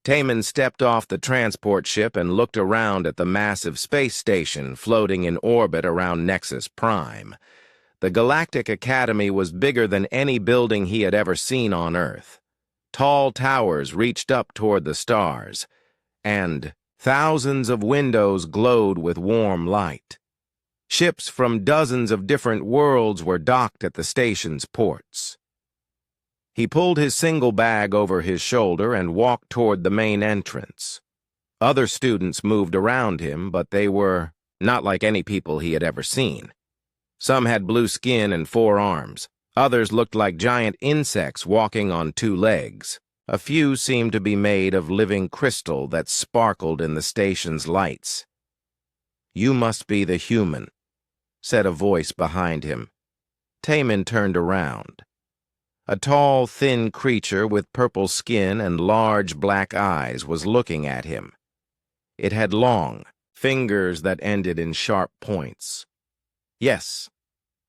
Taman stepped off the transport ship and looked around at the massive space station floating in orbit around Nexus Prime. The Galactic Academy was bigger than any building he had ever seen on Earth. Tall towers reached up toward the stars, and thousands of windows glowed with warm light. Ships from dozens of different worlds were docked at the station's ports. He pulled his single bag over his shoulder and walked toward the main entrance. Other students moved around him, but they were not like any people he had ever seen. Some had blue skin and 4 arms. Others looked like giant insects walking on 2 legs. A few seemed to be made of living crystal that sparkled in the station's lights. "You must be the human," said a voice behind him. Taman turned around. A tall, thin creature with purple skin and large black eyes was looking at him. It had long fingers that ended in sharp points. "Yes,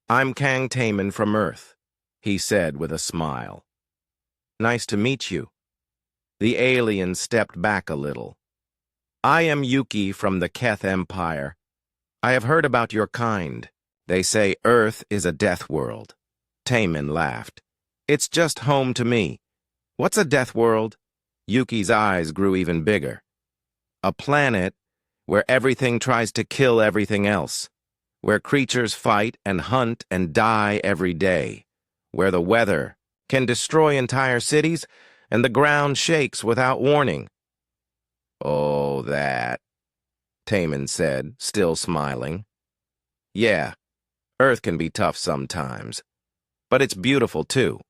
I'm Kang Taman from Earth," he said with a smile. "Nice to meet you." The alien stepped back a little. "I am Yuki from the Keth Empire. I have heard about your kind. They say Earth is a death world." Taman laughed. "It's just home to me. What's a death world?" Yuki's eyes grew even bigger. "A planet where everything tries to kill everything else, where creatures fight and hunt and die every day, where the weather can destroy entire cities and the ground shakes without warning." "Oh, that," Taman said, still smiling. "Yeah, Earth can be tough sometimes, but it's beautiful too."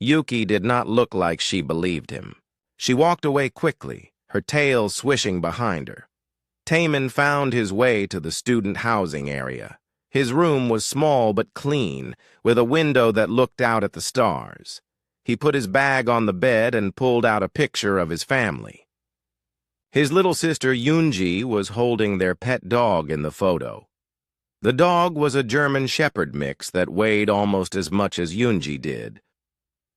Yuki did not look like she believed him. She walked away quickly, her tail swishing behind her. Taman found his way to the student housing area. His room was small but clean, with a window that looked out at the stars. He put his bag on the bed and pulled out a picture of his family. His little sister Yunji was holding their pet dog in the photo. The dog was a German Shepherd mix that weighed almost as much as Yunji did.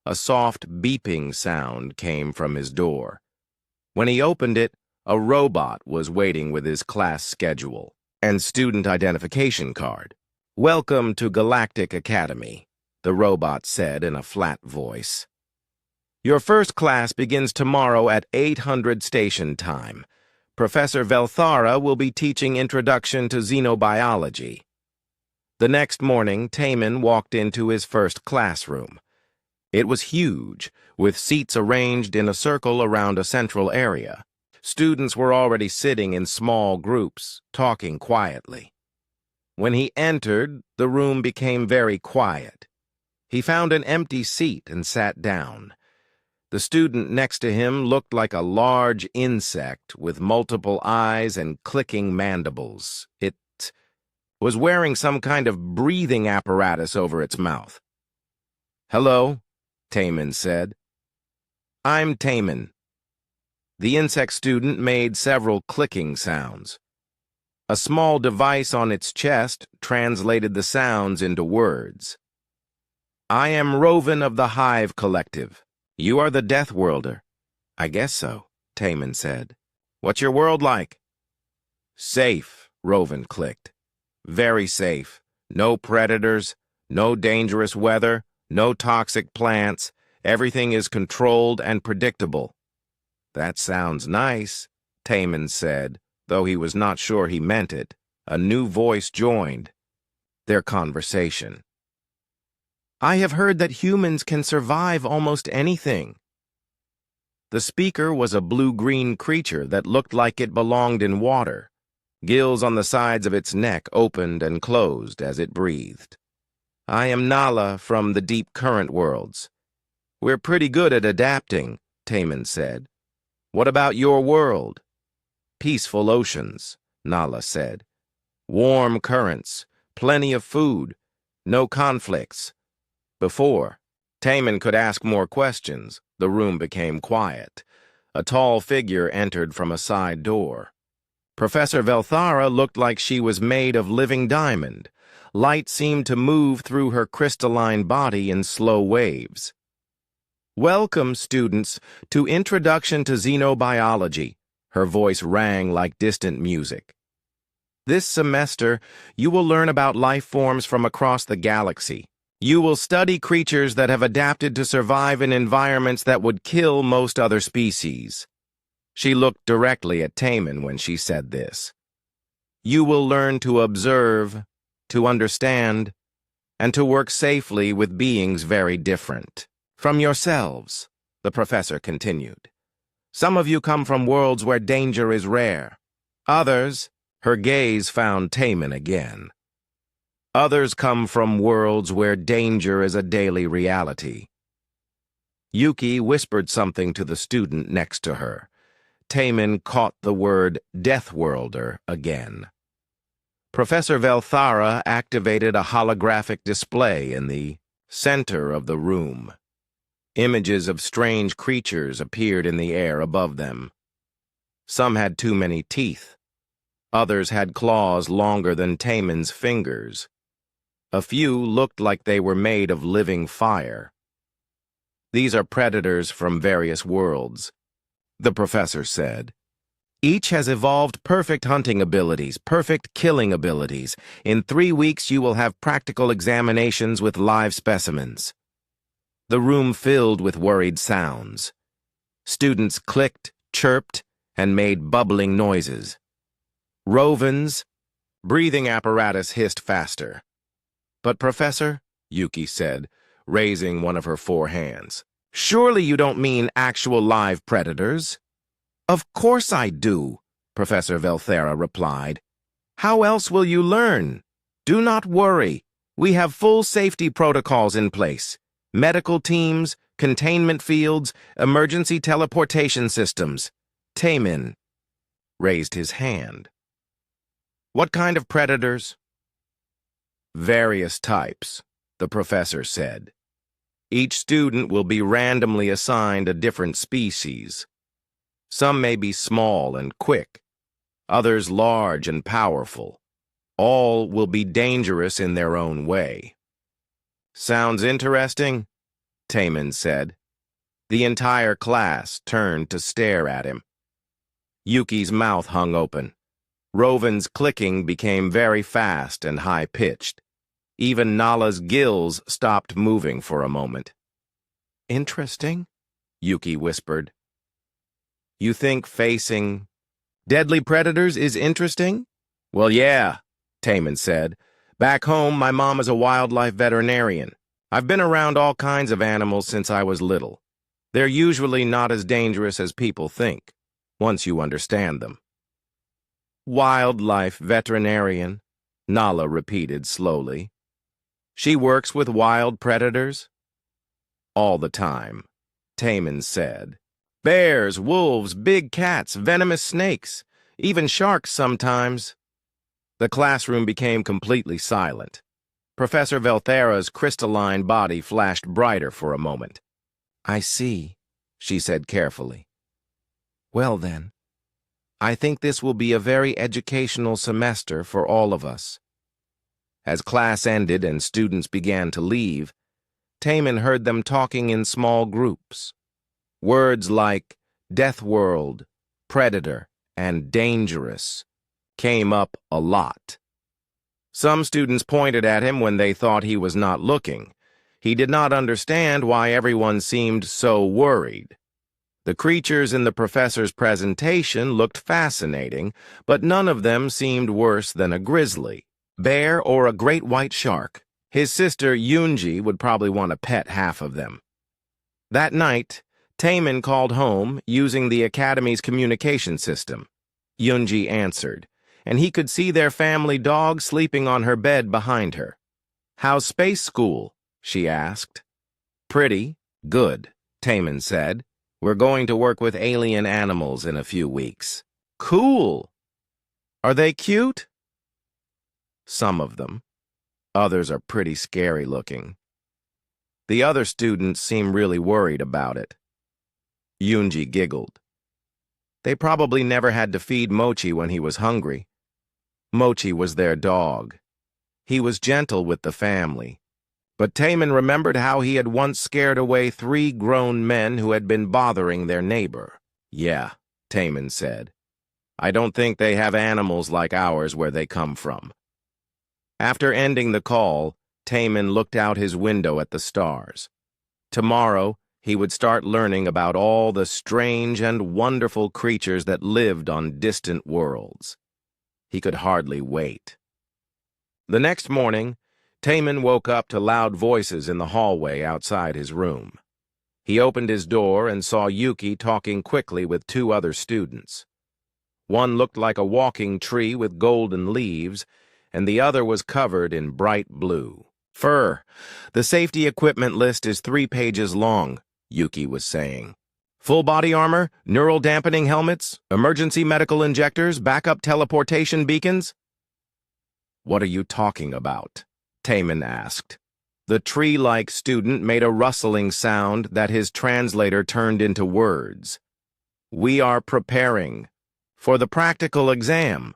A soft beeping sound came from his door. When he opened it, a robot was waiting with his class schedule and student identification card. "Welcome to Galactic Academy," the robot said in a flat voice. "Your first class begins tomorrow at 800 station time. Professor Velthara will be teaching Introduction to Xenobiology." The next morning, Taman walked into his first classroom. It was huge, with seats arranged in a circle around a central area. Students were already sitting in small groups, talking quietly. When he entered, the room became very quiet. He found an empty seat and sat down. The student next to him looked like a large insect with multiple eyes and clicking mandibles. It was wearing some kind of breathing apparatus over its mouth. "Hello," Taman said. "I'm Taman." The insect student made several clicking sounds. A small device on its chest translated the sounds into words. "I am Rovan of the Hive Collective. You are the Deathworlder." "I guess so," Taman said. "What's your world like?" "Safe," Rovan clicked. "Very safe. No predators, no dangerous weather, no toxic plants. Everything is controlled and predictable." "That sounds nice," Taman said, though he was not sure he meant it. A new voice joined their conversation. "I have heard that humans can survive almost anything." The speaker was a blue-green creature that looked like it belonged in water. Gills on the sides of its neck opened and closed as it breathed. "I am Nala from the Deep Current worlds. We're pretty good at adapting," Taman said. "What about your world?" "Peaceful oceans," Nala said. "Warm currents, plenty of food, no conflicts." Before Taman could ask more questions, the room became quiet. A tall figure entered from a side door. Professor Velthara looked like she was made of living diamond. Light seemed to move through her crystalline body in slow waves. Welcome, students, to Introduction to Xenobiology. Her voice rang like distant music. This semester, you will learn about life forms from across the galaxy. You will study creatures that have adapted to survive in environments that would kill most other species. She looked directly at Taman when she said this. You will learn to observe, to understand, and to work safely with beings very different from yourselves, the professor continued. Some of you come from worlds where danger is rare. Others, her gaze found Taman again. Others come from worlds where danger is a daily reality. Yuki whispered something to the student next to her. Taman caught the word Deathworlder again. Professor Velthara activated a holographic display in the center of the room. Images of strange creatures appeared in the air above them. Some had too many teeth. Others had claws longer than Taman's fingers. A few looked like they were made of living fire. These are predators from various worlds, the professor said. Each has evolved perfect hunting abilities, perfect killing abilities. In 3 weeks, you will have practical examinations with live specimens. The room filled with worried sounds. Students clicked, chirped, and made bubbling noises. Rovin's breathing apparatus hissed faster. But, Professor, Yuki said, raising one of her 4 hands, surely you don't mean actual live predators? Of course I do, Professor Velthara replied. How else will you learn? Do not worry. We have full safety protocols in place. Medical teams, containment fields, emergency teleportation systems. Taman raised his hand. What kind of predators? Various types, the professor said. Each student will be randomly assigned a different species. Some may be small and quick, others large and powerful. All will be dangerous in their own way. Sounds interesting, Taman said. The entire class turned to stare at him. Yuki's mouth hung open. Rovin's clicking became very fast and high-pitched. Even Nala's gills stopped moving for a moment. Interesting, Yuki whispered. You think facing deadly predators is interesting? Well, yeah, Taman said. Back home, my mom is a wildlife veterinarian. I've been around all kinds of animals since I was little. They're usually not as dangerous as people think, once you understand them. Wildlife veterinarian, Nala repeated slowly. She works with wild predators? All the time, Taman said. Bears, wolves, big cats, venomous snakes, even sharks sometimes. The classroom became completely silent. Professor Velthara's crystalline body flashed brighter for a moment. I see, she said carefully. Well then, I think this will be a very educational semester for all of us. As class ended and students began to leave, Taman heard them talking in small groups. Words like Deathworld, Predator, and Dangerous came up a lot. Some students pointed at him when they thought he was not looking. He did not understand why everyone seemed so worried. The creatures in the professor's presentation looked fascinating, but none of them seemed worse than a grizzly, bear, or a great white shark. His sister Yunji would probably want to pet half of them. That night, Taman called home using the Academy's communication system. Yunji answered, and he could see their family dog sleeping on her bed behind her. How's space school? She asked. Pretty good, Taman said. We're going to work with alien animals in a few weeks. Cool. Are they cute? Some of them. Others are pretty scary looking. The other students seem really worried about it. Yunji giggled. They probably never had to feed Mochi when he was hungry. Mochi was their dog. He was gentle with the family. But Taman remembered how he had once scared away 3 grown men who had been bothering their neighbor. "Yeah," Taman said. "I don't think they have animals like ours where they come from." After ending the call, Taman looked out his window at the stars. Tomorrow, he would start learning about all the strange and wonderful creatures that lived on distant worlds. He could hardly wait. The next morning, Taman woke up to loud voices in the hallway outside his room. He opened his door and saw Yuki talking quickly with 2 other students. One looked like a walking tree with golden leaves, and the other was covered in bright blue. "Fur, the safety equipment list is 3 pages long," Yuki was saying. "Full body armor, neural dampening helmets, emergency medical injectors, backup teleportation beacons." "What are you talking about?" Taman asked. The tree-like student made a rustling sound that his translator turned into words. "We are preparing for the practical exam.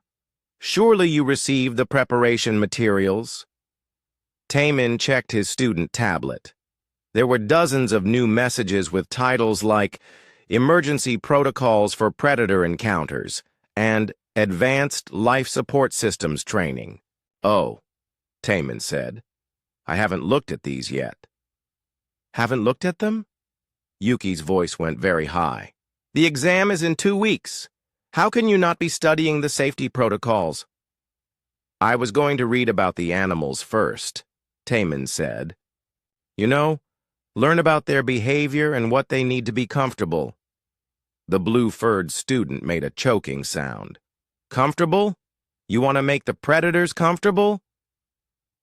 Surely you received the preparation materials?" Taman checked his student tablet. There were dozens of new messages with titles like Emergency Protocols for Predator Encounters and Advanced Life Support Systems Training. "Oh," Taman said. "I haven't looked at these yet." "Haven't looked at them?" Yuki's voice went very high. "The exam is in 2 weeks. How can you not be studying the safety protocols?" "I was going to read about the animals first," Taman said. "You know, learn about their behavior and what they need to be comfortable." The blue-furred student made a choking sound. "Comfortable? You want to make the predators comfortable?"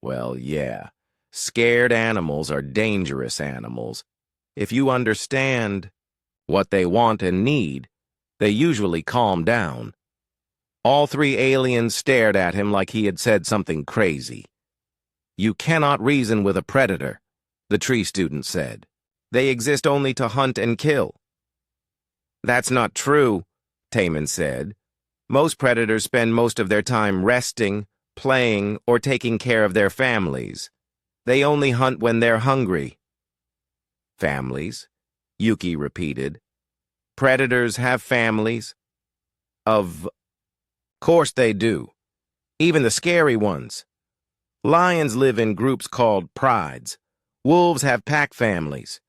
"Well, yeah. Scared animals are dangerous animals. If you understand what they want and need, they usually calm down." All 3 aliens stared at him like he had said something crazy. "You cannot reason with a predator," the tree student said. "They exist only to hunt and kill." "That's not true," Taman said. "Most predators spend most of their time resting, playing, or taking care of their families. They only hunt when they're hungry." "Families?" Yuki repeated. "Predators have families?" Of course they do. Even the scary ones. Lions live in groups called prides. Wolves have pack families.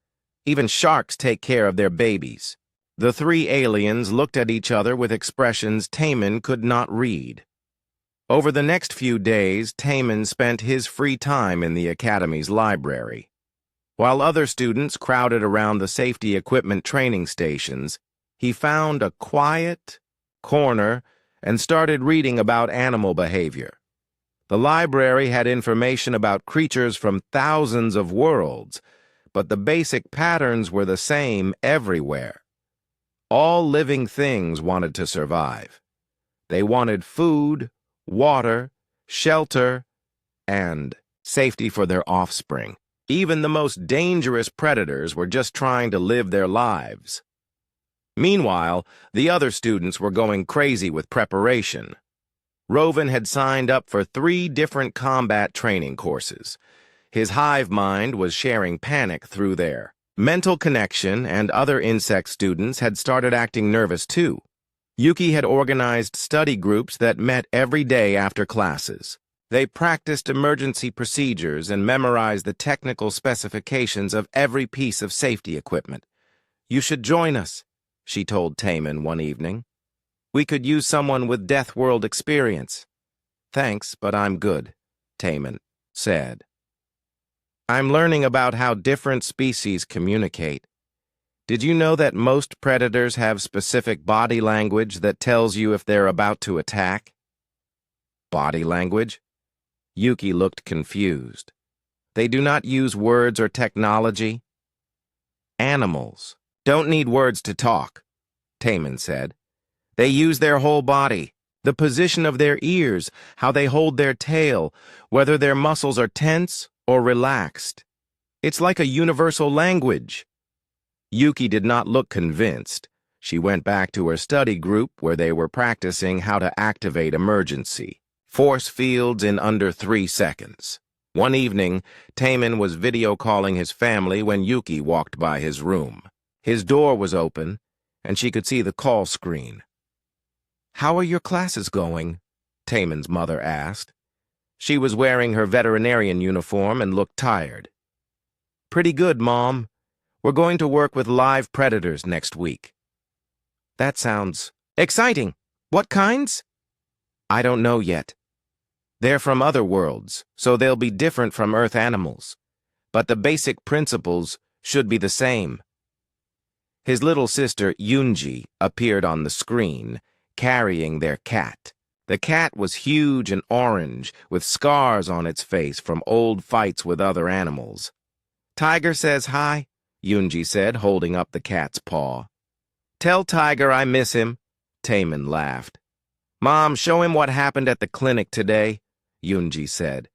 Even sharks take care of their babies." The 3 aliens looked at each other with expressions Taman could not read. Over the next few days, Taman spent his free time in the Academy's library. While other students crowded around the safety equipment training stations, he found a quiet corner and started reading about animal behavior. The library had information about creatures from thousands of worlds, but the basic patterns were the same everywhere. All living things wanted to survive. They wanted food, water, shelter, and safety for their offspring. Even the most dangerous predators were just trying to live their lives. Meanwhile, the other students were going crazy with preparation. Rovan had signed up for 3 different combat training courses. His hive mind was sharing panic through there. Mental Connection and other insect students had started acting nervous too. Yuki had organized study groups that met every day after classes. They practiced emergency procedures and memorized the technical specifications of every piece of safety equipment. "You should join us," she told Taman one evening. "We could use someone with Deathworld experience." "Thanks, but I'm good," Taman said. "I'm learning about how different species communicate. Did you know that most predators have specific body language that tells you if they're about to attack?" "Body language?" Yuki looked confused. "They do not use words or technology?" "Animals don't need words to talk," Taman said. "They use their whole body, the position of their ears, how they hold their tail, whether their muscles are tense or relaxed. It's like a universal language." Yuki did not look convinced. She went back to her study group where they were practicing how to activate emergency force fields in under 3 seconds. One evening, Taman was video calling his family when Yuki walked by his room. His door was open, and she could see the call screen. "How are your classes going?" Taman's mother asked. She was wearing her veterinarian uniform and looked tired. "Pretty good, Mom. We're going to work with live predators next week." "That sounds exciting. What kinds?" "I don't know yet. They're from other worlds, so they'll be different from Earth animals. But the basic principles should be the same." His little sister, Yunji, appeared on the screen, carrying their cat. The cat was huge and orange, with scars on its face from old fights with other animals. "Tiger says hi," Yunji said, holding up the cat's paw. "Tell Tiger I miss him," Taman laughed. "Mom, show him what happened at the clinic today," Yunji said.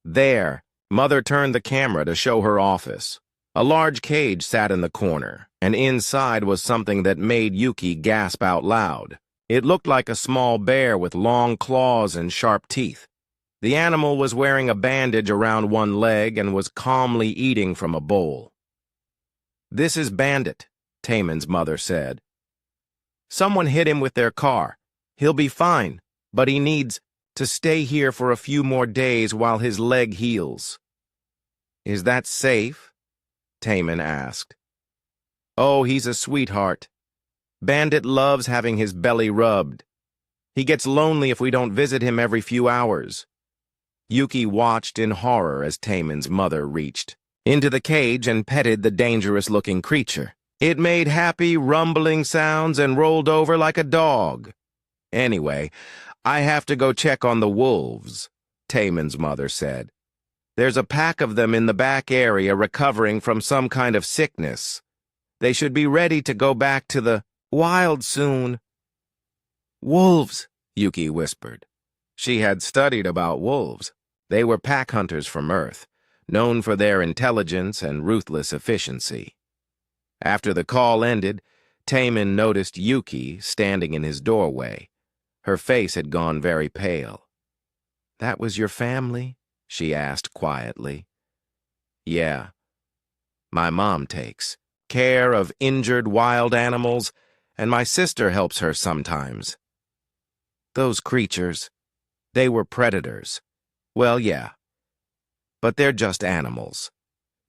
There, Mother turned the camera to show her office. A large cage sat in the corner, and inside was something that made Yuki gasp out loud. It looked like a small bear with long claws and sharp teeth. The animal was wearing a bandage around one leg and was calmly eating from a bowl. "This is Bandit," Taman's mother said. "Someone hit him with their car. He'll be fine, but he needs to stay here for a few more days while his leg heals." "Is that safe?" Taman asked. "Oh, he's a sweetheart. Bandit loves having his belly rubbed. He gets lonely if we don't visit him every few hours." Yuki watched in horror as Taman's mother reached into the cage and petted the dangerous-looking creature. It made happy, rumbling sounds and rolled over like a dog. "Anyway, I have to go check on the wolves," Taman's mother said. "There's a pack of them in the back area recovering from some kind of sickness. They should be ready to go back to the wild soon." "Wolves," Yuki whispered. She had studied about wolves. They were pack hunters from Earth, known for their intelligence and ruthless efficiency. After the call ended, Taman noticed Yuki standing in his doorway. Her face had gone very pale. "That was your family?" she asked quietly. "Yeah. My mom takes care of injured wild animals, and my sister helps her sometimes." "Those creatures, they were predators." "Well, yeah. But they're just animals.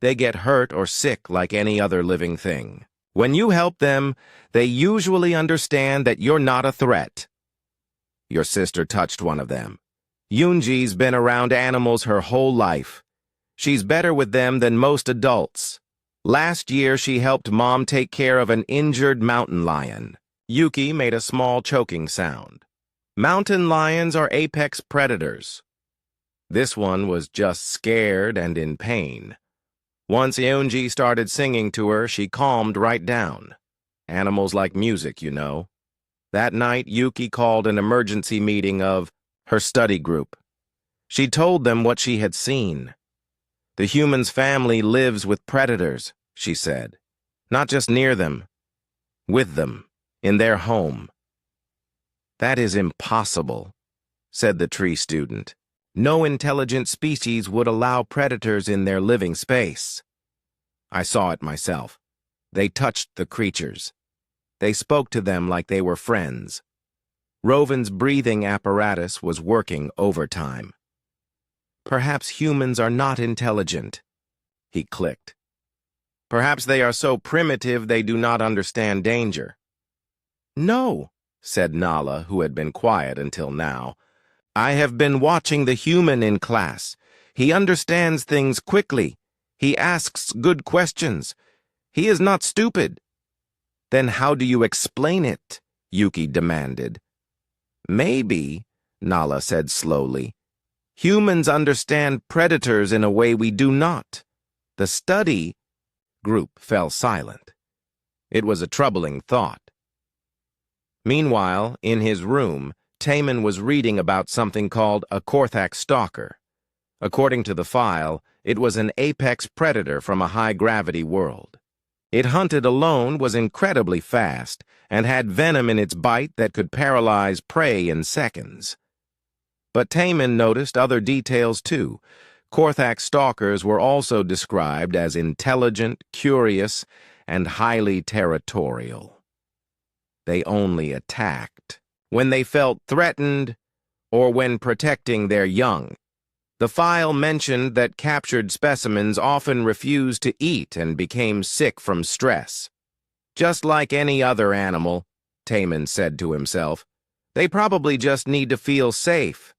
They get hurt or sick like any other living thing. When you help them, they usually understand that you're not a threat." Your sister touched one of them. "Yunji's been around animals her whole life. She's better with them than most adults. Last year, she helped Mom take care of an injured mountain lion." Yuki made a small choking sound. "Mountain lions are apex predators. This one was just scared and in pain. Once Yunji started singing to her, she calmed right down. Animals like music, you know." That night, Yuki called an emergency meeting of her study group. She told them what she had seen. "The human's family lives with predators," she said. "Not just near them, with them, in their home." "That is impossible," said the tree student. "No intelligent species would allow predators in their living space." "I saw it myself. They touched the creatures. They spoke to them like they were friends. Rovin's breathing apparatus was working overtime." "Perhaps humans are not intelligent," he clicked. "Perhaps they are so primitive they do not understand danger." "No," said Nala, who had been quiet until now. "I have been watching the human in class. He understands things quickly. He asks good questions. He is not stupid." "Then how do you explain it?" Yuki demanded. "Maybe," Nala said slowly, "humans understand predators in a way we do not. The study—" Group fell silent. It was a troubling thought. Meanwhile, in his room, Taman was reading about something called a Korthak stalker. According to the file, it was an apex predator from a high-gravity world. It hunted alone, was incredibly fast, and had venom in its bite that could paralyze prey in seconds. But Taman noticed other details too: Korthak stalkers were also described as intelligent, curious, and highly territorial. They only attacked when they felt threatened or when protecting their young. The file mentioned that captured specimens often refused to eat and became sick from stress. Just like any other animal, Taman said to himself, they probably just need to feel safe.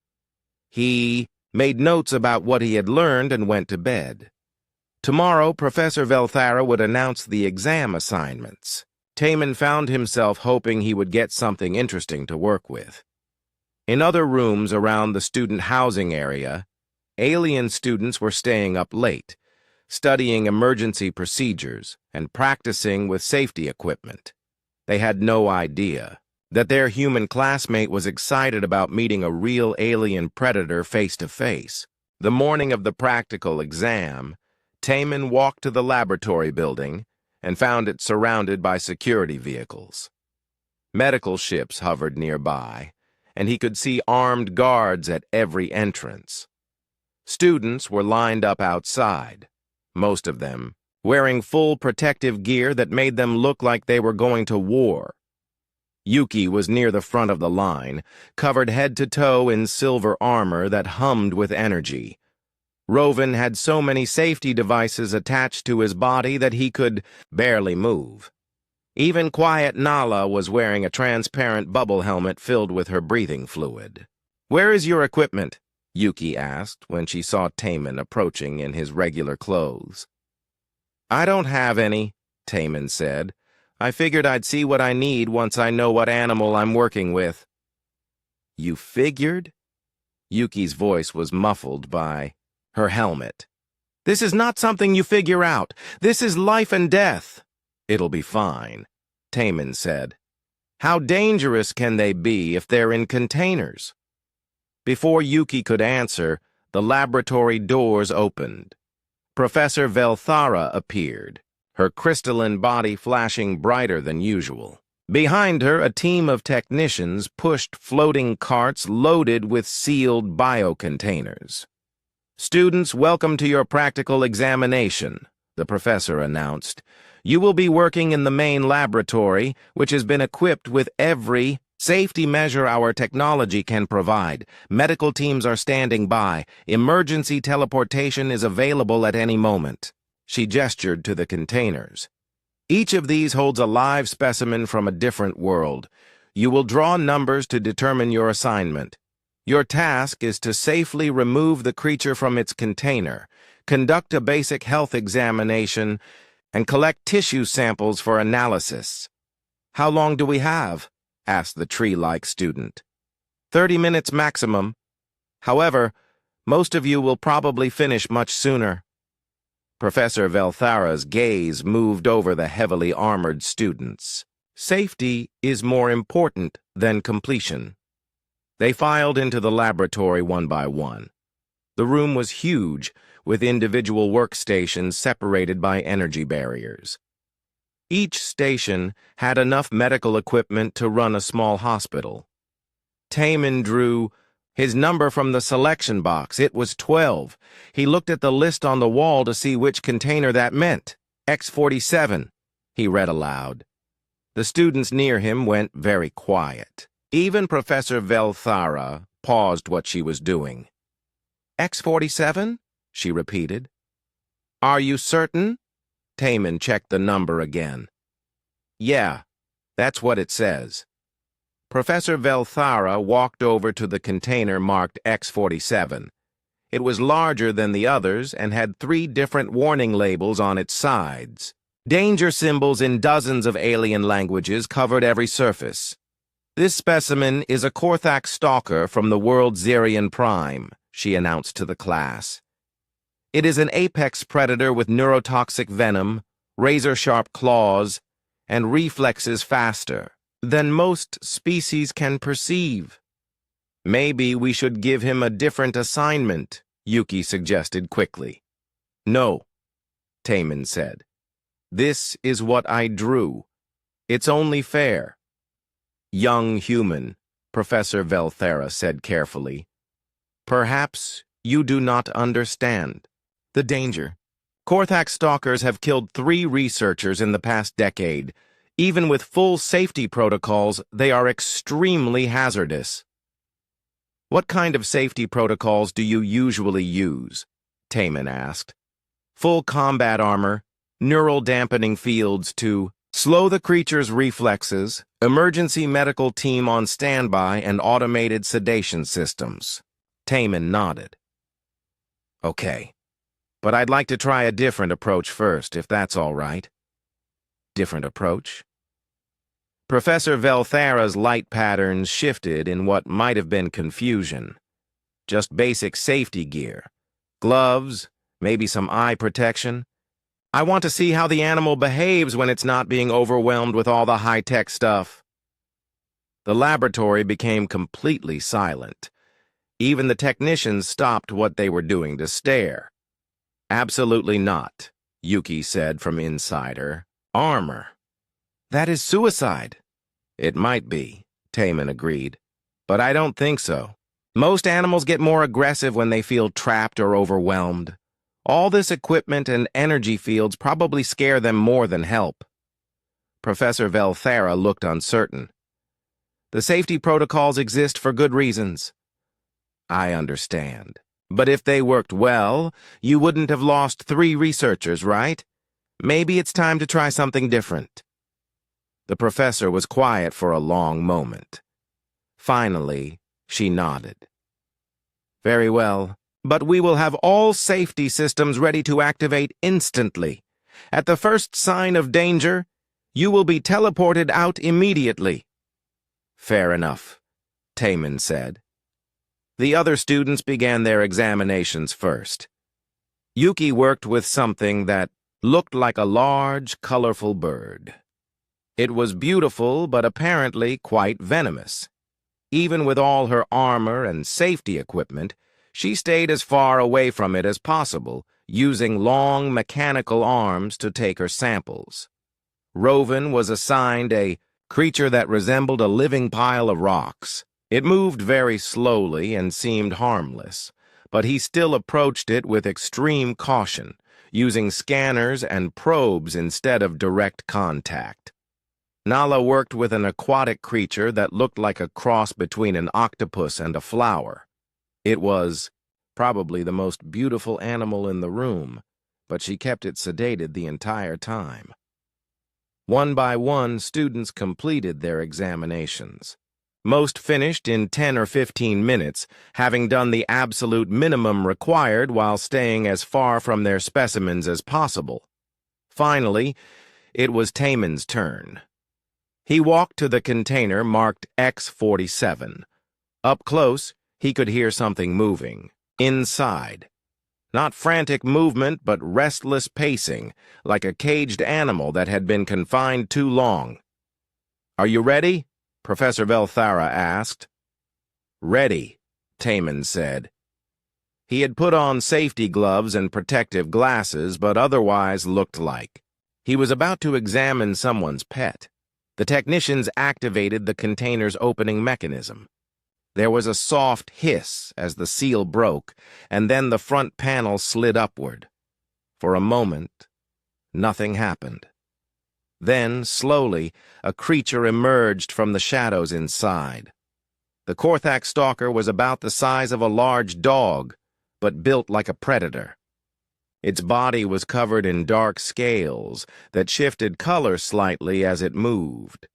He made notes about what he had learned and went to bed. Tomorrow, Professor Velthara would announce the exam assignments. Taman found himself hoping he would get something interesting to work with. In other rooms around the student housing area, alien students were staying up late, studying emergency procedures and practicing with safety equipment. They had no idea that their human classmate was excited about meeting a real alien predator face to face. The morning of the practical exam, Taman walked to the laboratory building and found it surrounded by security vehicles. Medical ships hovered nearby, and he could see armed guards at every entrance. Students were lined up outside, most of them wearing full protective gear that made them look like they were going to war. Yuki was near the front of the line, covered head to toe in silver armor that hummed with energy. Rovan had so many safety devices attached to his body that he could barely move. Even quiet Nala was wearing a transparent bubble helmet filled with her breathing fluid. "Where is your equipment?" Yuki asked when she saw Taman approaching in his regular clothes. "I don't have any," Taman said. "I figured I'd see what I need once I know what animal I'm working with." "You figured?" Yuki's voice was muffled by her helmet. "This is not something you figure out. This is life and death." "It'll be fine," Taman said. "How dangerous can they be if they're in containers?" Before Yuki could answer, the laboratory doors opened. Professor Velthara appeared, her crystalline body flashing brighter than usual. Behind her, a team of technicians pushed floating carts loaded with sealed biocontainers. "Students, welcome to your practical examination," the professor announced. "You will be working in the main laboratory, which has been equipped with every safety measure our technology can provide. Medical teams are standing by. Emergency teleportation is available at any moment." She gestured to the containers. "Each of these holds a live specimen from a different world. You will draw numbers to determine your assignment. Your task is to safely remove the creature from its container, conduct a basic health examination, and collect tissue samples for analysis." "How long do we have?" asked the tree-like student. 30 minutes maximum. However, most of you will probably finish much sooner." Professor Velthara's gaze moved over the heavily armored students. Safety is more important than completion. They filed into the laboratory one by one. The room was huge, with individual workstations separated by energy barriers. Each station had enough medical equipment to run a small hospital. Taman drew his number from the selection box. It was 12. He looked at the list on the wall to see which container that meant. X-47, he read aloud. The students near him went very quiet. Even Professor Velthara paused what she was doing. "X-47?" she repeated. "Are you certain?" Taman checked the number again. "Yeah, that's what it says." Professor Velthara walked over to the container marked X-47. It was larger than the others and had 3 different warning labels on its sides. Danger symbols in dozens of alien languages covered every surface. "This specimen is a Korthak stalker from the world Xerion Prime," she announced to the class. "It is an apex predator with neurotoxic venom, razor-sharp claws, and reflexes faster than most species can perceive." "Maybe we should give him a different assignment," Yuki suggested quickly. "No," Taman said. "This is what I drew. It's only fair." "Young human," Professor Velthara said carefully. "Perhaps You do not understand. The danger. Korthak stalkers have killed 3 researchers in the past decade. Even with full safety protocols, they are extremely hazardous. What kind of safety protocols do you usually use? Taman asked. Full combat armor, neural dampening fields to slow the creature's reflexes, emergency medical team on standby, and automated sedation systems. Taman nodded. Okay, but I'd like to try a different approach first, if that's all right. Different approach? Professor Velthara's light patterns shifted in what might have been confusion. Just basic safety gear. Gloves, maybe some eye protection. I want to see how the animal behaves when it's not being overwhelmed with all the high-tech stuff. The laboratory became completely silent. Even the technicians stopped what they were doing to stare. Absolutely not, Yuki said from inside her. Armor. That is suicide. It might be, Taman agreed. But I don't think so. Most animals get more aggressive when they feel trapped or overwhelmed. All this equipment and energy fields probably scare them more than help. Professor Velthara looked uncertain. The safety protocols exist for good reasons. I understand. But if they worked well, you wouldn't have lost 3 researchers, right? Maybe it's time to try something different. The professor was quiet for a long moment. Finally, she nodded. Very well, but we will have all safety systems ready to activate instantly. At the first sign of danger, you will be teleported out immediately. Fair enough, Taman said. The other students began their examinations first. Yuki worked with something that looked like a large, colorful bird. It was beautiful, but apparently quite venomous. Even with all her armor and safety equipment, she stayed as far away from it as possible, using long mechanical arms to take her samples. Rovan was assigned a creature that resembled a living pile of rocks. It moved very slowly and seemed harmless, but he still approached it with extreme caution, using scanners and probes instead of direct contact. Nala worked with an aquatic creature that looked like a cross between an octopus and a flower. It was probably the most beautiful animal in the room, but she kept it sedated the entire time. One by one, students completed their examinations. Most finished in 10 or 15 minutes, having done the absolute minimum required while staying as far from their specimens as possible. Finally, it was Taman's turn. He walked to the container marked X-47. Up close, he could hear something moving. Inside. Not frantic movement, but restless pacing, like a caged animal that had been confined too long. Are you ready? Professor Velthara asked. Ready, Taman said. He had put on safety gloves and protective glasses, but otherwise looked like he was about to examine someone's pet. The technicians activated the container's opening mechanism. There was a soft hiss as the seal broke, and then the front panel slid upward. For a moment, nothing happened. Then, slowly, a creature emerged from the shadows inside. The Korthak stalker was about the size of a large dog, but built like a predator. Its body was covered in dark scales that shifted color slightly as it moved.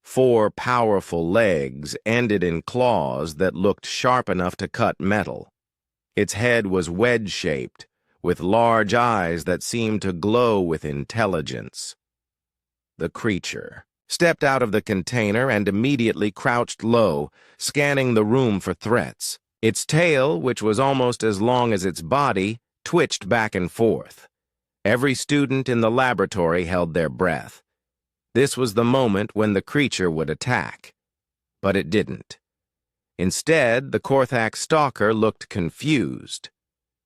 4 powerful legs ended in claws that looked sharp enough to cut metal. Its head was wedge-shaped, with large eyes that seemed to glow with intelligence. The creature stepped out of the container and immediately crouched low, scanning the room for threats. Its tail, which was almost as long as its body, twitched back and forth. Every student in the laboratory held their breath. This was the moment when the creature would attack. But it didn't. Instead, the Korthak stalker looked confused.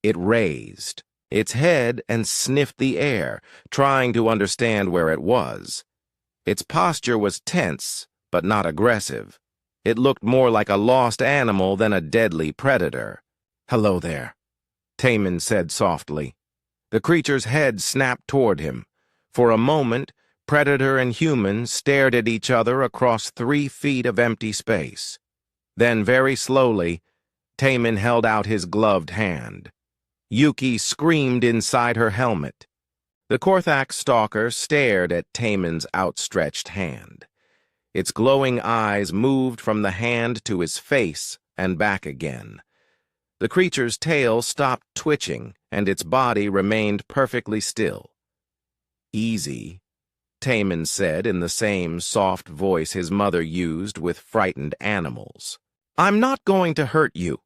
It raised its head and sniffed the air, trying to understand where it was. Its posture was tense, but not aggressive. It looked more like a lost animal than a deadly predator. Hello there, Taman said softly. The creature's head snapped toward him. For a moment, predator and human stared at each other across 3 feet of empty space. Then, very slowly, Taman held out his gloved hand. Yuki screamed inside her helmet. The Korthak stalker stared at Taman's outstretched hand. Its glowing eyes moved from the hand to his face and back again. The creature's tail stopped twitching, and its body remained perfectly still. "Easy," Taman said in the same soft voice his mother used with frightened animals. "I'm not going to hurt you."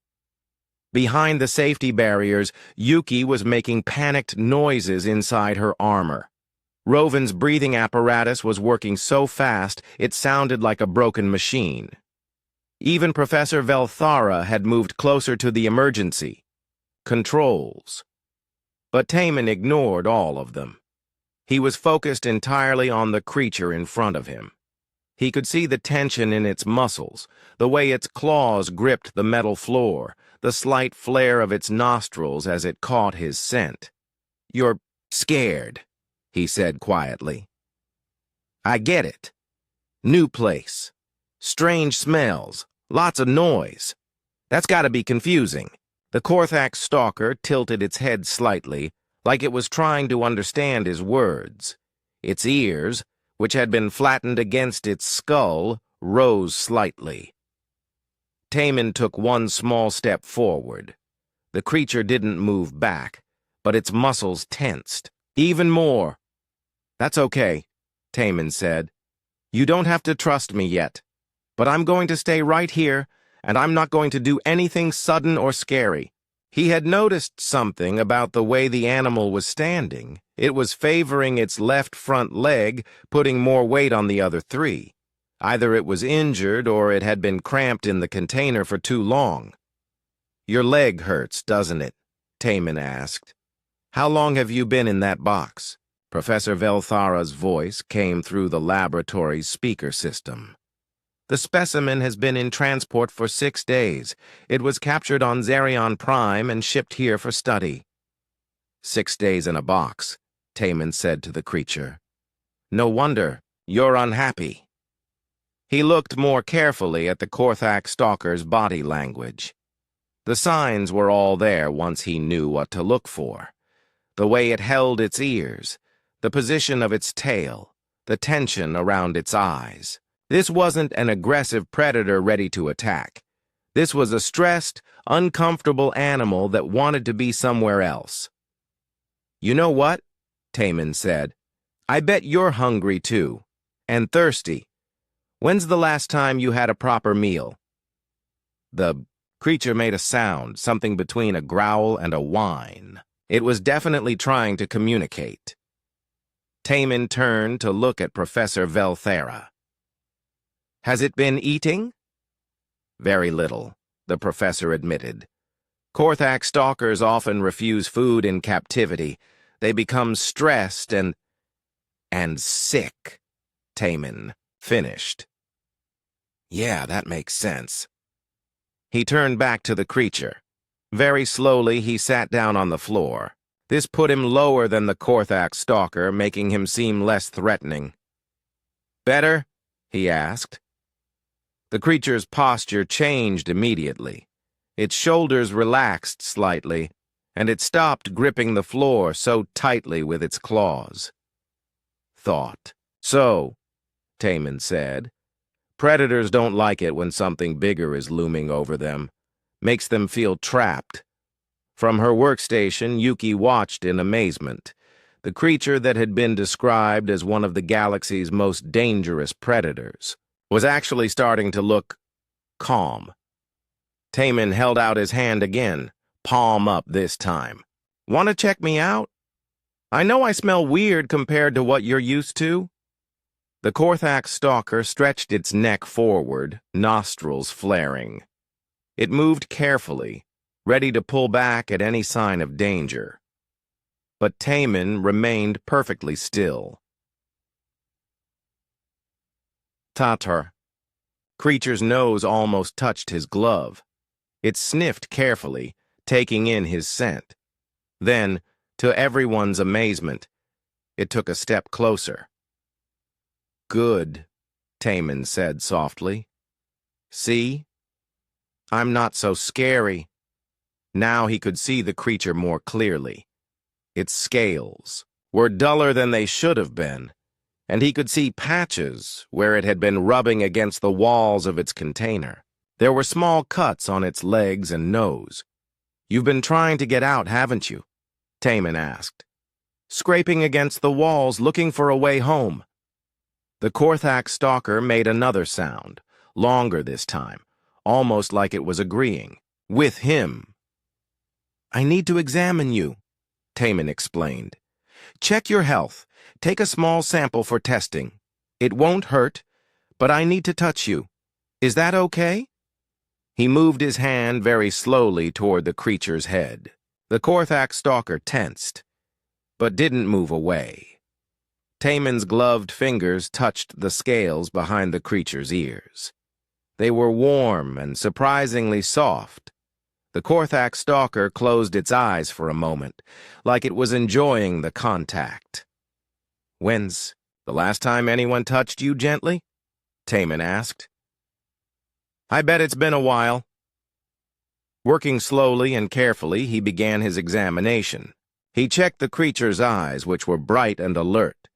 Behind the safety barriers, Yuki was making panicked noises inside her armor. Rovin's breathing apparatus was working so fast it sounded like a broken machine. Even Professor Velthara had moved closer to the emergency controls. But Taman ignored all of them. He was focused entirely on the creature in front of him. He could see the tension in its muscles, the way its claws gripped the metal floor, the slight flare of its nostrils as it caught his scent. "You're scared," he said quietly. "I get it. New place. Strange smells. Lots of noise. That's gotta be confusing." The Korthak stalker tilted its head slightly, like it was trying to understand his words. Its ears, which had been flattened against its skull, rose slightly. Taman took one small step forward. The creature didn't move back, but its muscles tensed. "Even more." "That's okay," Taman said. "You don't have to trust me yet, but I'm going to stay right here, and I'm not going to do anything sudden or scary." He had noticed something about the way the animal was standing. It was favoring its left front leg, putting more weight on the other 3. Either it was injured or it had been cramped in the container for too long. "Your leg hurts, doesn't it?" Taman asked. "How long have you been in that box?" Professor Velthara's voice came through the laboratory's speaker system. "The specimen has been in transport for 6 days. It was captured on Zerion Prime and shipped here for study." 6 days in a box," Taman said to the creature. "No wonder you're unhappy." He looked more carefully at the Korthak stalker's body language. The signs were all there once he knew what to look for. The way it held its ears, the position of its tail, the tension around its eyes. This wasn't an aggressive predator ready to attack. This was a stressed, uncomfortable animal that wanted to be somewhere else. "You know what?" Taman said. "I bet you're hungry too. And thirsty. When's the last time you had a proper meal?" The creature made a sound, something between a growl and a whine. It was definitely trying to communicate. Taman turned to look at Professor Velthara. "Has it been eating?" "Very little," the professor admitted. "Korthak stalkers often refuse food in captivity. They become stressed and sick," Taman finished. "Yeah, that makes sense." He turned back to the creature. Very slowly, he sat down on the floor. This put him lower than the Korthak stalker, making him seem less threatening. "Better?" he asked. The creature's posture changed immediately. Its shoulders relaxed slightly, and it stopped gripping the floor so tightly with its claws. "Thought. So," Taman said, "predators don't like it when something bigger is looming over them. Makes them feel trapped." From her workstation, Yuki watched in amazement. The creature that had been described as one of the galaxy's most dangerous predators was actually starting to look calm. Taman held out his hand again, palm up this time. "Want to check me out? I know I smell weird compared to what you're used to." The Korthak stalker stretched its neck forward, nostrils flaring. It moved carefully, ready to pull back at any sign of danger. But Taman remained perfectly still. "Tatar." Creature's nose almost touched his glove. It sniffed carefully, taking in his scent. Then, to everyone's amazement, it took a step closer. "Good," Taman said softly. "See? I'm not so scary." Now he could see the creature more clearly. Its scales were duller than they should have been, and he could see patches where it had been rubbing against the walls of its container. There were small cuts on its legs and nose. "You've been trying to get out, haven't you?" Taman asked. "Scraping against the walls, looking for a way home." The Korthak stalker made another sound, longer this time, almost like it was agreeing with him. "I need to examine you," Taman explained. "Check your health. Take a small sample for testing. It won't hurt, but I need to touch you. Is that okay?" He moved his hand very slowly toward the creature's head. The Korthak stalker tensed, but didn't move away. Taman's gloved fingers touched the scales behind the creature's ears. They were warm and surprisingly soft. The Korthak stalker closed its eyes for a moment, like it was enjoying the contact. "When's the last time anyone touched you gently?" Taman asked. "I bet it's been a while." Working slowly and carefully, he began his examination. He checked the creature's eyes, which were bright and alert.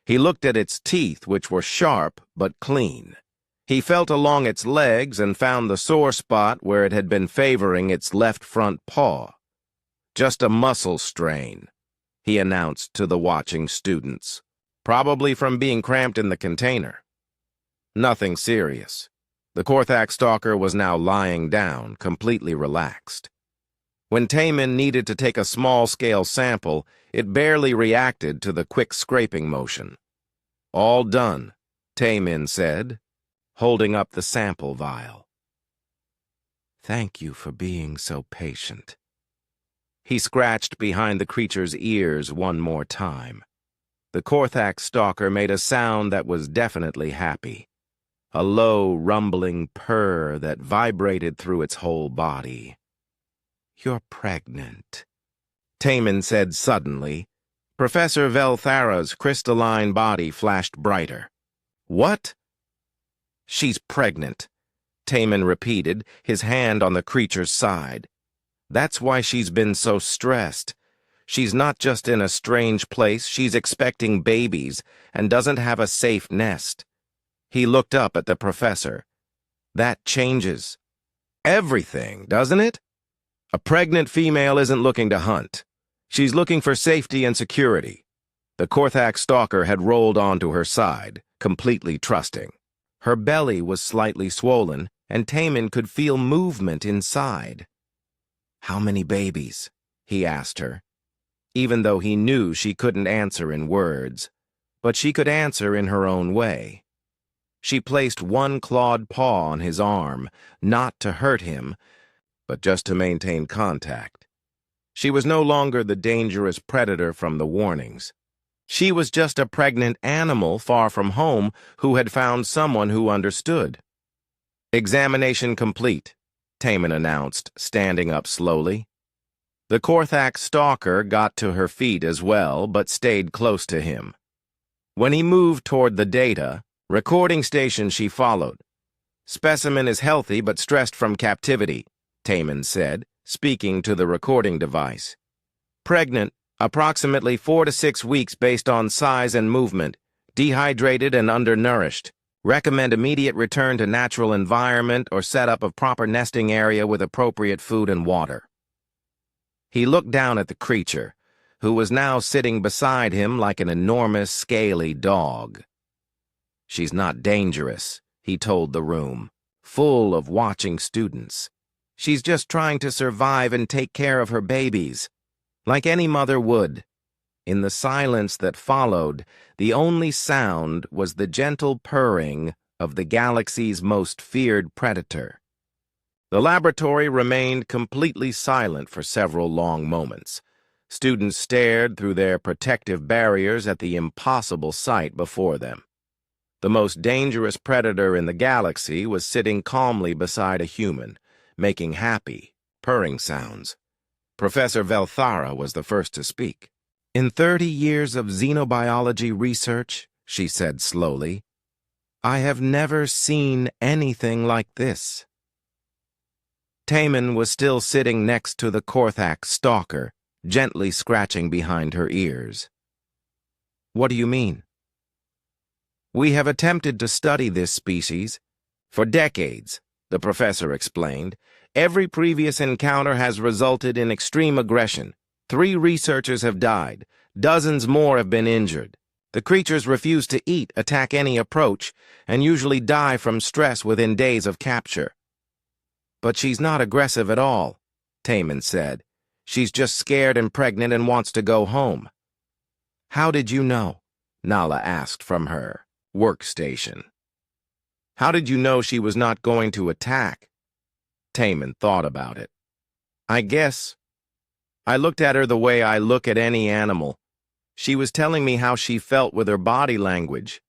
He looked at its teeth, which were sharp but clean. He felt along its legs and found the sore spot where it had been favoring its left front paw. "Just a muscle strain," he announced to the watching students. "Probably from being cramped in the container. Nothing serious." The Korthak stalker was now lying down, completely relaxed. When Taman needed to take a small-scale sample, it barely reacted to the quick scraping motion. "All done," Taman said, holding up the sample vial. "Thank you for being so patient." He scratched behind the creature's ears one more time. The Korthak stalker made a sound that was definitely happy, a low, rumbling purr that vibrated through its whole body. "You're pregnant," Taman said suddenly. Professor Velthara's crystalline body flashed brighter. "What?" "She's pregnant," Taman repeated, his hand on the creature's side. "That's why she's been so stressed. She's not just in a strange place, she's expecting babies and doesn't have a safe nest." He looked up at the professor. "That changes everything, doesn't it? A pregnant female isn't looking to hunt. She's looking for safety and security." The Korthak stalker had rolled onto her side, completely trusting. Her belly was slightly swollen, and Taman could feel movement inside. "How many babies?" he asked her, even though he knew she couldn't answer in words, but she could answer in her own way. She placed one clawed paw on his arm, not to hurt him, but just to maintain contact. She was no longer the dangerous predator from the warnings. She was just a pregnant animal far from home who had found someone who understood. "Examination complete," Taman announced, standing up slowly. The Korthak stalker got to her feet as well, but stayed close to him. When he moved toward the data, recording station she followed. "Specimen is healthy but stressed from captivity," Taman said, speaking to the recording device. "Pregnant, approximately 4 to 6 weeks based on size and movement, dehydrated and undernourished. Recommend immediate return to natural environment or setup of proper nesting area with appropriate food and water." He looked down at the creature, who was now sitting beside him like an enormous, scaly dog. "She's not dangerous," he told the room, full of watching students. "She's just trying to survive and take care of her babies, like any mother would." In the silence that followed, the only sound was the gentle purring of the galaxy's most feared predator. The laboratory remained completely silent for several long moments. Students stared through their protective barriers at the impossible sight before them. The most dangerous predator in the galaxy was sitting calmly beside a human, making happy, purring sounds. Professor Velthara was the first to speak. In 30 years of xenobiology research, she said slowly, I have never seen anything like this. Taman was still sitting next to the Korthak stalker, gently scratching behind her ears. What do you mean? We have attempted to study this species for decades, the professor explained. Every previous encounter has resulted in extreme aggression. 3 researchers have died. Dozens more have been injured. The creatures refuse to eat, attack any approach, and usually die from stress within days of capture. But she's not aggressive at all, Taman said. She's just scared and pregnant and wants to go home. How did you know? Nala asked from her workstation. How did you know she was not going to attack? Taman thought about it. I guess. I looked at her the way I look at any animal. She was telling me how she felt with her body language.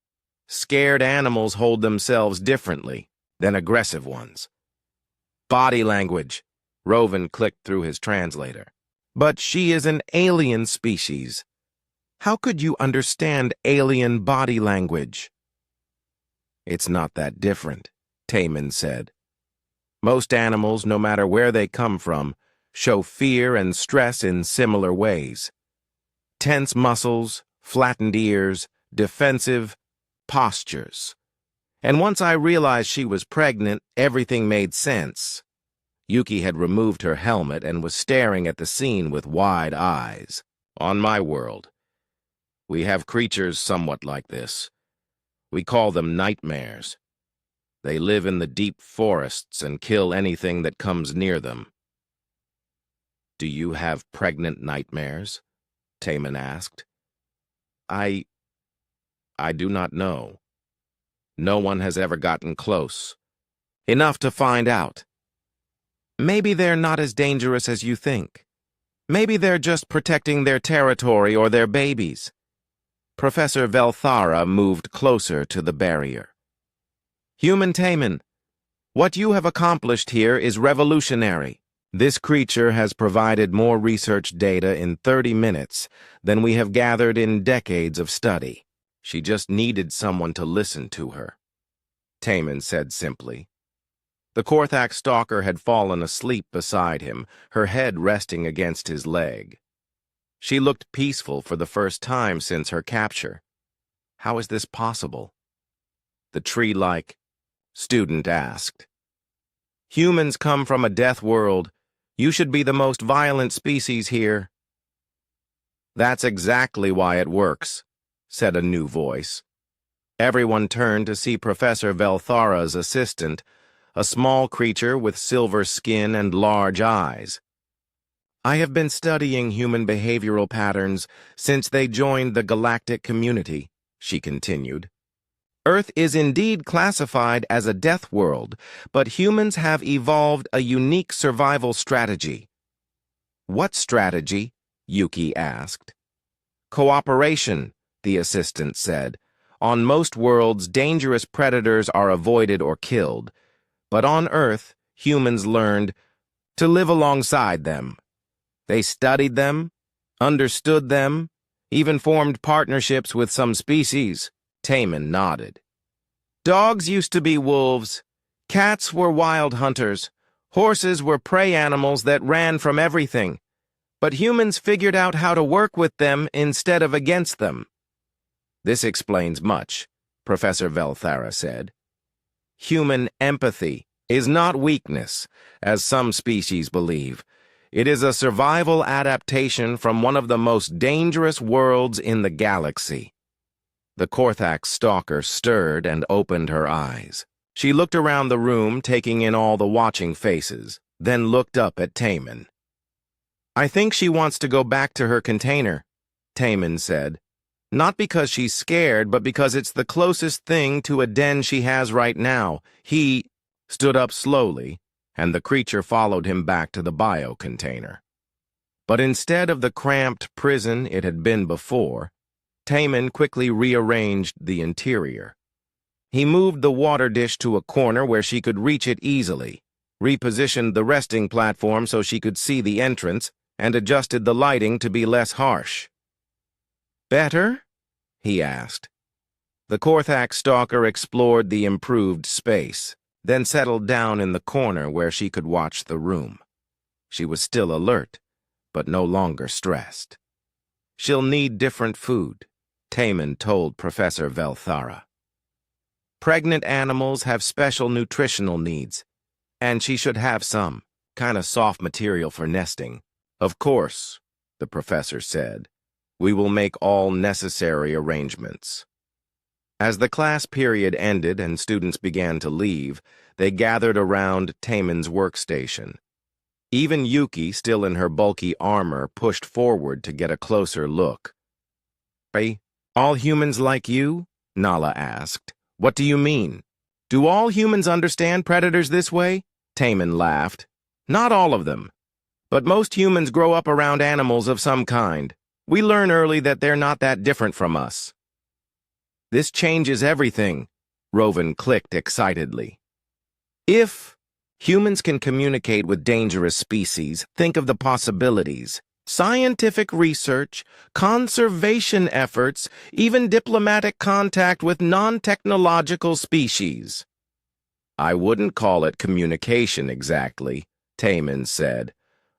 Scared animals hold themselves differently than aggressive ones. Body language, Rovan clicked through his translator. But she is an alien species. How could you understand alien body language? It's not that different, Taman said. Most animals, no matter where they come from, show fear and stress in similar ways. Tense muscles, flattened ears, defensive postures. And once I realized she was pregnant, everything made sense. Yuki had removed her helmet and was staring at the scene with wide eyes. On my world, we have creatures somewhat like this. We call them nightmares. They live in the deep forests and kill anything that comes near them. Do you have pregnant nightmares? Taman asked. I do not know. No one has ever gotten close. Enough to find out. Maybe they're not as dangerous as you think. Maybe they're just protecting their territory or their babies. Professor Velthara moved closer to the barrier. Human Taman, what you have accomplished here is revolutionary. This creature has provided more research data in 30 minutes than we have gathered in decades of study. She just needed someone to listen to her, Taman said simply. The Korthak stalker had fallen asleep beside him, her head resting against his leg. She looked peaceful for the first time since her capture. How is this possible? The tree-like student asked. Humans come from a death world. You should be the most violent species here. That's exactly why it works, said a new voice. Everyone turned to see Professor Velthara's assistant, a small creature with silver skin and large eyes. I have been studying human behavioral patterns since they joined the galactic community, she continued. Earth is indeed classified as a death world, but humans have evolved a unique survival strategy. What strategy? Yuki asked. Cooperation, the assistant said. On most worlds, dangerous predators are avoided or killed, but on Earth, humans learned to live alongside them. They studied them, understood them, even formed partnerships with some species. Taman nodded. Dogs used to be wolves. Cats were wild hunters. Horses were prey animals that ran from everything. But humans figured out how to work with them instead of against them. This explains much, Professor Velthara said. Human empathy is not weakness, as some species believe. It is a survival adaptation from one of the most dangerous worlds in the galaxy. The Korthak stalker stirred and opened her eyes. She looked around the room, taking in all the watching faces, then looked up at Taman. I think she wants to go back to her container, Taman said. Not because she's scared, but because it's the closest thing to a den she has right now. He stood up slowly, and the creature followed him back to the bio-container. But instead of the cramped prison it had been before, Taman quickly rearranged the interior. He moved the water dish to a corner where she could reach it easily, repositioned the resting platform so she could see the entrance, and adjusted the lighting to be less harsh. "Better?" he asked. The Korthak stalker explored the improved space, then settled down in the corner where she could watch the room. She was still alert, but no longer stressed. "She'll need different food," Taman told Professor Velthara. "Pregnant animals have special nutritional needs, and she should have some kind of soft material for nesting." "Of course," the professor said. "We will make all necessary arrangements." As the class period ended and students began to leave, they gathered around Taman's workstation. Even Yuki, still in her bulky armor, pushed forward to get a closer look. "Hey, all humans like you?" Nala asked. "What do you mean? Do all humans understand predators this way?" Taman laughed. "Not all of them. But most humans grow up around animals of some kind. We learn early that they're not that different from us." "This changes everything," Rovan clicked excitedly. "If humans can communicate with dangerous species, think of the possibilities. Scientific research, conservation efforts, even diplomatic contact with non-technological species." "I wouldn't call it communication exactly," Taman said.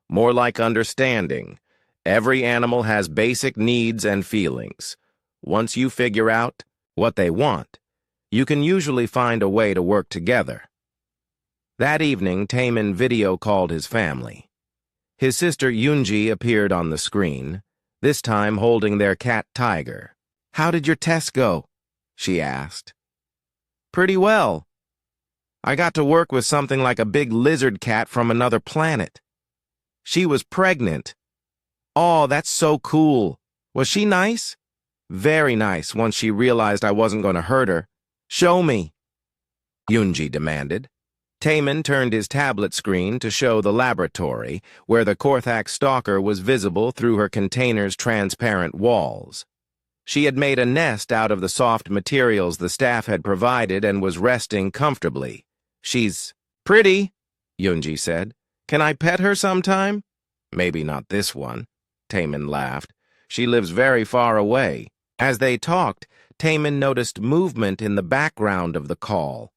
"More like understanding. Every animal has basic needs and feelings. Once you figure out what they want, you can usually find a way to work together." That evening, Taman video called his family. His sister Yunji appeared on the screen, this time holding their cat Tiger. "How did your test go?" she asked. "Pretty well. I got to work with something like a big lizard cat from another planet. She was pregnant." "Oh, that's so cool. Was she nice?" "Very nice once she realized I wasn't going to hurt her." "Show me," Yunji demanded. Taman turned his tablet screen to show the laboratory, where the Korthak stalker was visible through her container's transparent walls. She had made a nest out of the soft materials the staff had provided and was resting comfortably. "She's pretty," Yunji said. "Can I pet her sometime?" "Maybe not this one," Taman laughed. "She lives very far away." As they talked, Taman noticed movement in the background of the call.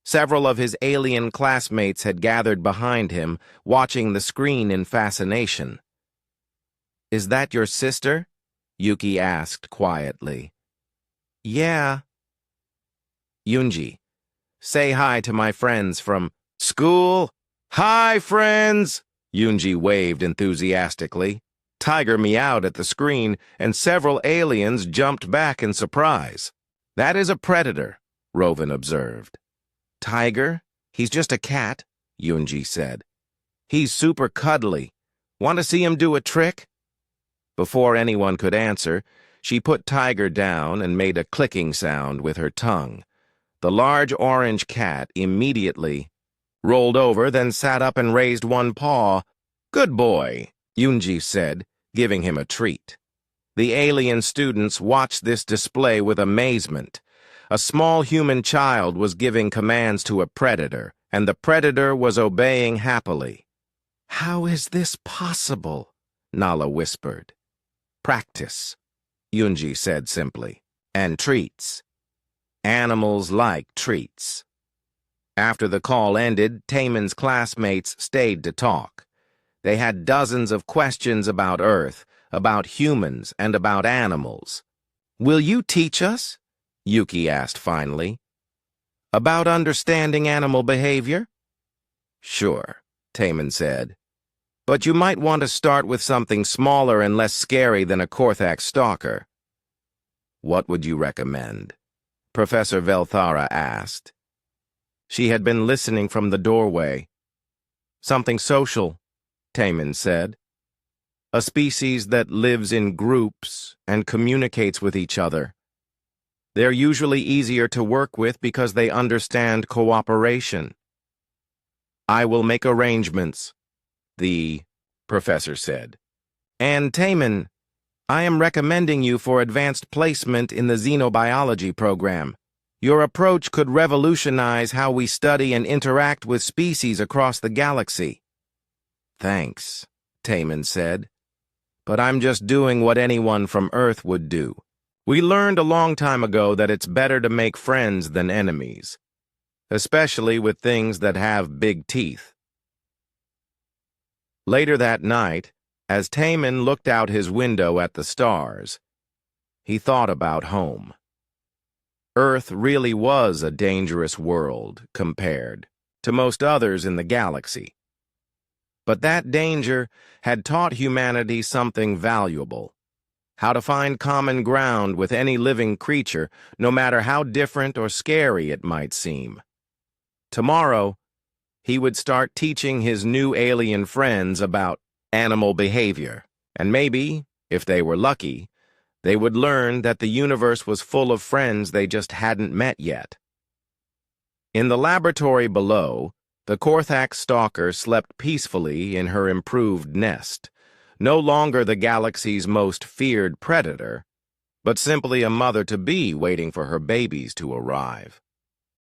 Several of his alien classmates had gathered behind him, watching the screen in fascination. "Is that your sister?" Yuki asked quietly. "Yeah." "Yunji, say hi to my friends from school." "Hi, friends!" Yunji waved enthusiastically. Tiger meowed at the screen, and several aliens jumped back in surprise. "That is a predator," Rovan observed. "Tiger? He's just a cat," Yunji said. "He's super cuddly. Want to see him do a trick?" Before anyone could answer, she put Tiger down and made a clicking sound with her tongue. The large orange cat immediately rolled over, then sat up and raised one paw. "Good boy," Yunji said, giving him a treat. The alien students watched this display with amazement. A small human child was giving commands to a predator, and the predator was obeying happily. "How is this possible?" Nala whispered. "Practice," Yunji said simply, "and treats. Animals like treats." After the call ended, Taman's classmates stayed to talk. They had dozens of questions about Earth, about humans, and about animals. "Will you teach us?" Yuki asked finally. "About understanding animal behavior?" "Sure," Taman said. "But you might want to start with something smaller and less scary than a Korthak stalker." "What would you recommend?" Professor Velthara asked. She had been listening from the doorway. "Something social," Taman said. "A species that lives in groups and communicates with each other. They're usually easier to work with because they understand cooperation." "I will make arrangements," the professor said. "And Taman, I am recommending you for advanced placement in the xenobiology program. Your approach could revolutionize how we study and interact with species across the galaxy." "Thanks," Taman said. "But I'm just doing what anyone from Earth would do. We learned a long time ago that it's better to make friends than enemies, especially with things that have big teeth." Later that night, as Taman looked out his window at the stars, he thought about home. Earth really was a dangerous world compared to most others in the galaxy. But that danger had taught humanity something valuable: how to find common ground with any living creature, no matter how different or scary it might seem. Tomorrow, he would start teaching his new alien friends about animal behavior, and maybe, if they were lucky, they would learn that the universe was full of friends they just hadn't met yet. In the laboratory below, the Korthak stalker slept peacefully in her improved nest, no longer the galaxy's most feared predator, but simply a mother-to-be waiting for her babies to arrive.